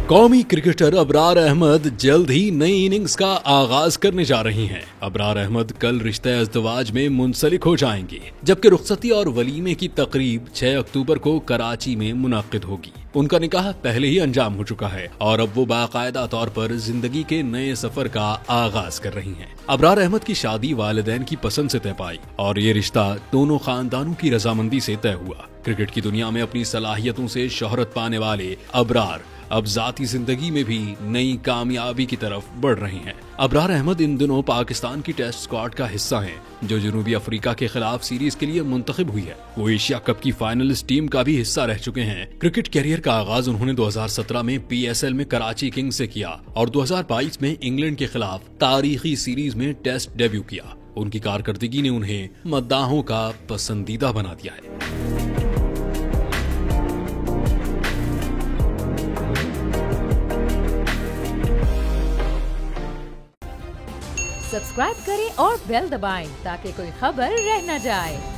कौमी क्रिकेटर अबरार अहमद जल्द ही नई इनिंग्स का आगाज करने जा रही हैं। अबरार अहमद कल रिश्ते अज़दवाज में मुंसलिक हो जाएंगे, जबकि रुखसती और वलीमे की तकरीब 6 अक्टूबर को कराची में मुनाकिद होगी। उनका निकाह पहले ही अंजाम हो चुका है और अब वो बाकायदा तौर पर जिंदगी के नए सफर का आगाज कर रही हैं। अबरार अहमद की शादी वालिदैन की पसंद से तय पाई और ये रिश्ता दोनों खानदानों की रजामंदी से तय हुआ। क्रिकेट की दुनिया में अपनी सलाहियतों से शोहरत पाने वाले अबरार अब जाती जिंदगी में भी नई कामयाबी की तरफ बढ़ रहे हैं। अबरार अहमद इन दिनों पाकिस्तान की टेस्ट स्क्वाड का हिस्सा हैं, जो जनूबी अफ्रीका के खिलाफ सीरीज के लिए मुंतखब हुई है। वो एशिया कप की फाइनलिस्ट टीम का भी हिस्सा रह चुके हैं। क्रिकेट कैरियर का आगाज उन्होंने 2017 में PSL में कराची किंग्स से किया और 2022 में इंग्लैंड के खिलाफ तारीखी सीरीज में टेस्ट डेब्यू किया। उनकी कारकर्दगी ने उन्हें मद्दाहों का पसंदीदा बना दिया है। सब्सक्राइब करें और बेल दबाएं ताकि कोई खबर रह न जाए।